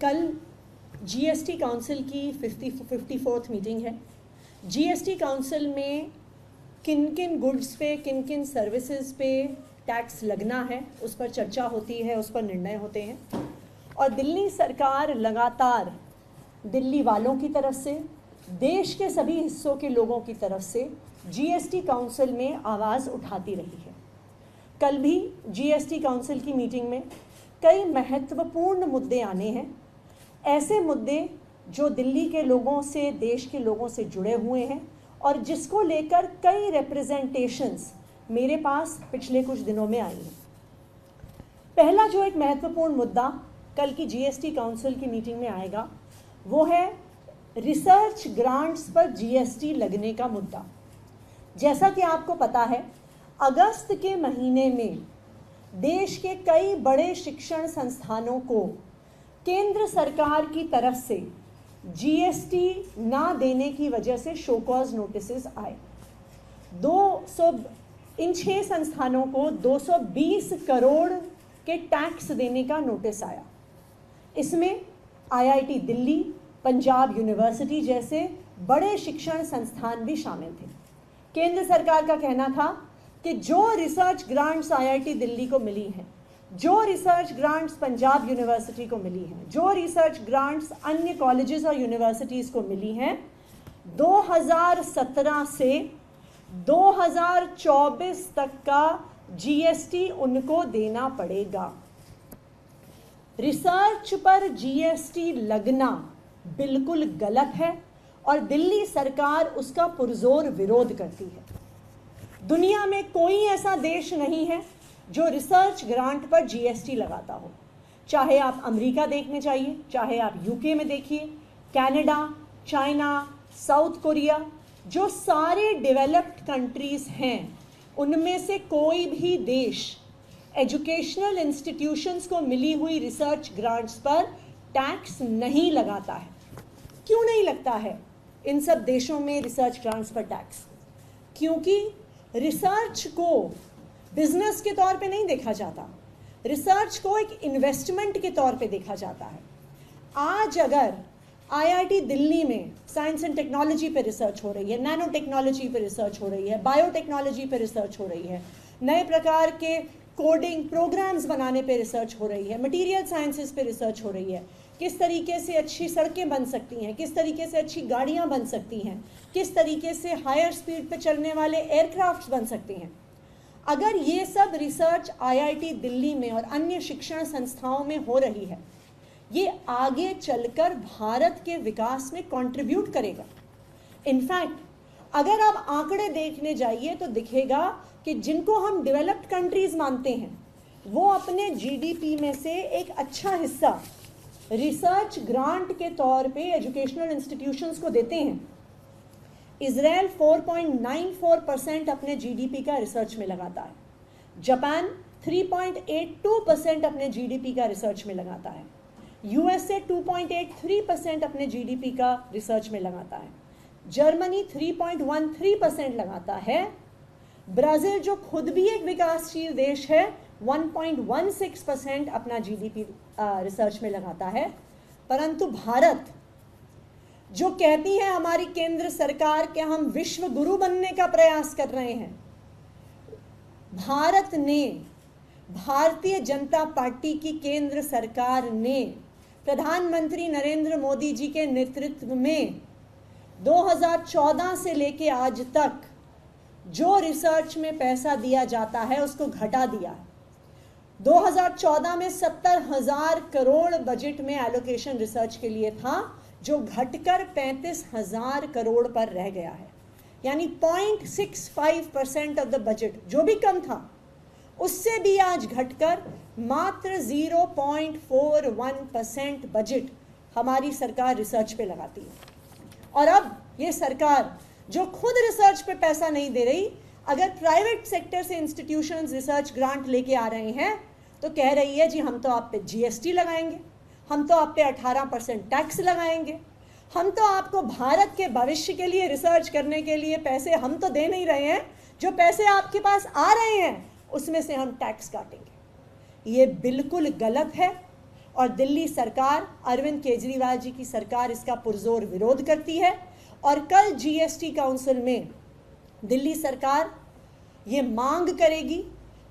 कल GST council की 54th meeting है। जीएसटी काउंसिल में किन किन गुड्स पे, किन किन सर्विसेज पे टैक्स लगना है, उस पर चर्चा होती है, उस पर निर्णय होते हैं। और दिल्ली सरकार लगातार दिल्ली वालों की तरफ से, देश के सभी हिस्सों के लोगों की तरफ से जीएसटी काउंसिल में आवाज़ उठाती रही है। कल भी जीएसटी काउंसिल की मीटिंग में कई महत्वपूर्ण मुद्दे आने हैं, ऐसे मुद्दे जो दिल्ली के लोगों से, देश के लोगों से जुड़े हुए हैं और जिसको लेकर कई रिप्रेजेंटेशंस मेरे पास पिछले कुछ दिनों में आई हैं। पहला जो एक महत्वपूर्ण मुद्दा कल की जीएसटी काउंसिल की मीटिंग में आएगा वो है रिसर्च ग्रांट्स पर जीएसटी लगने का मुद्दा। जैसा कि आपको पता है, अगस्त के महीने में देश के कई बड़े शिक्षण संस्थानों को केंद्र सरकार की तरफ से जीएसटी ना देने की वजह से शो कॉज नोटिसेस आए। इन 6 संस्थानों को 220 करोड़ के टैक्स देने का नोटिस आया। इसमें आईआईटी दिल्ली, पंजाब यूनिवर्सिटी जैसे बड़े शिक्षण संस्थान भी शामिल थे। केंद्र सरकार का कहना था कि जो रिसर्च ग्रांट्स आईआईटी दिल्ली को मिली हैं, जो रिसर्च ग्रांट्स पंजाब यूनिवर्सिटी को मिली हैं, जो रिसर्च ग्रांट्स अन्य कॉलेजेस और यूनिवर्सिटीज़ को मिली हैं, 2017 से 2024 तक का जीएसटी उनको देना पड़ेगा। रिसर्च पर जीएसटी लगना बिल्कुल गलत है और दिल्ली सरकार उसका पुरजोर विरोध करती है। दुनिया में कोई ऐसा देश नहीं है जो रिसर्च ग्रांट पर जीएसटी लगाता हो। चाहे आप अमेरिका देखने चाहिए, चाहे आप यूके में देखिए, कनाडा, चाइना, साउथ कोरिया, जो सारे डेवलप्ड कंट्रीज हैं, उनमें से कोई भी देश एजुकेशनल इंस्टीट्यूशंस को मिली हुई रिसर्च ग्रांट्स पर टैक्स नहीं लगाता है। क्यों नहीं लगता है इन सब देशों में रिसर्च ग्रांट्स पर टैक्स? क्योंकि रिसर्च को बिजनेस के तौर पे नहीं देखा जाता, रिसर्च को एक इन्वेस्टमेंट के तौर पे देखा जाता है। आज अगर आईआईटी दिल्ली में साइंस एंड टेक्नोलॉजी पे रिसर्च हो रही है, नैनो टेक्नोलॉजी पे रिसर्च हो रही है, बायोटेक्नोलॉजी पे रिसर्च हो रही है, नए प्रकार के कोडिंग प्रोग्राम्स बनाने पे रिसर्च हो रही है, मटीरियल साइंसेस पे रिसर्च हो रही है, किस तरीके से अच्छी सड़कें बन सकती हैं, किस तरीके से अच्छी गाड़ियाँ बन सकती हैं, किस तरीके से हायर स्पीड पे चलने वाले एयरक्राफ्ट्स बन सकती हैं। अगर ये सब रिसर्च आईआईटी दिल्ली में और अन्य शिक्षण संस्थाओं में हो रही है, ये आगे चलकर भारत के विकास में कंट्रीब्यूट करेगा। इनफैक्ट अगर आप आंकड़े देखने जाइए तो दिखेगा कि जिनको हम डेवलप्ड कंट्रीज मानते हैं, वो अपने जीडीपी में से एक अच्छा हिस्सा रिसर्च ग्रांट के तौर पे एजुकेशनल इंस्टीट्यूशंस को देते हैं। इजराइल 4.94% अपने जीडीपी का रिसर्च में लगाता है। जापान 3.82% अपने जीडीपी का रिसर्च में लगाता है। यूएसए 2.83% अपने जीडीपी का रिसर्च में लगाता है। जर्मनी 3.13% लगाता है। ब्राज़ील, जो खुद भी एक विकासशील देश है, 1.16% अपना जीडीपी रिसर्च में लगाता है। परंतु भारत, जो कहती है हमारी केंद्र सरकार कि हम विश्व गुरु बनने का प्रयास कर रहे हैं, भारत ने, भारतीय जनता पार्टी की केंद्र सरकार ने प्रधानमंत्री नरेंद्र मोदी जी के नेतृत्व में 2014 से लेके आज तक जो रिसर्च में पैसा दिया जाता है उसको घटा दिया है। 2014 में 70,000 करोड़ बजट में एलोकेशन रिसर्च के लिए था, जो घटकर 35,000 करोड़ पर रह गया है। यानी 0.65% ऑफ द बजट, जो भी कम था, उससे भी आज घटकर मात्र 0.41% बजट हमारी सरकार रिसर्च पे लगाती है। और अब ये सरकार, जो खुद रिसर्च पे पैसा नहीं दे रही, अगर प्राइवेट सेक्टर से इंस्टीट्यूशंस रिसर्च ग्रांट लेके आ रहे हैं तो कह रही है जी हम तो आप पे जीएसटी लगाएंगे, हम तो आप पे 18% टैक्स लगाएंगे, हम तो आपको भारत के भविष्य के लिए रिसर्च करने के लिए पैसे हम तो दे नहीं रहे हैं, जो पैसे आपके पास आ रहे हैं उसमें से हम टैक्स काटेंगे। ये बिल्कुल गलत है और दिल्ली सरकार, अरविंद केजरीवाल जी की सरकार इसका पुरजोर विरोध करती है। और कल जीएसटी काउंसिल में दिल्ली सरकार ये मांग करेगी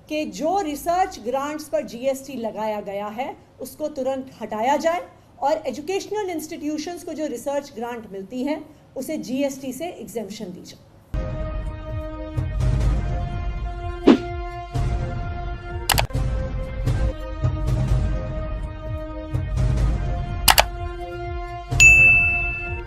कि जो रिसर्च ग्रांट्स पर जीएसटी लगाया गया है उसको तुरंत हटाया जाए और एजुकेशनल इंस्टीट्यूशंस को जो रिसर्च ग्रांट मिलती हैं उसे जीएसटी से एग्जेम्पशन दी जाए।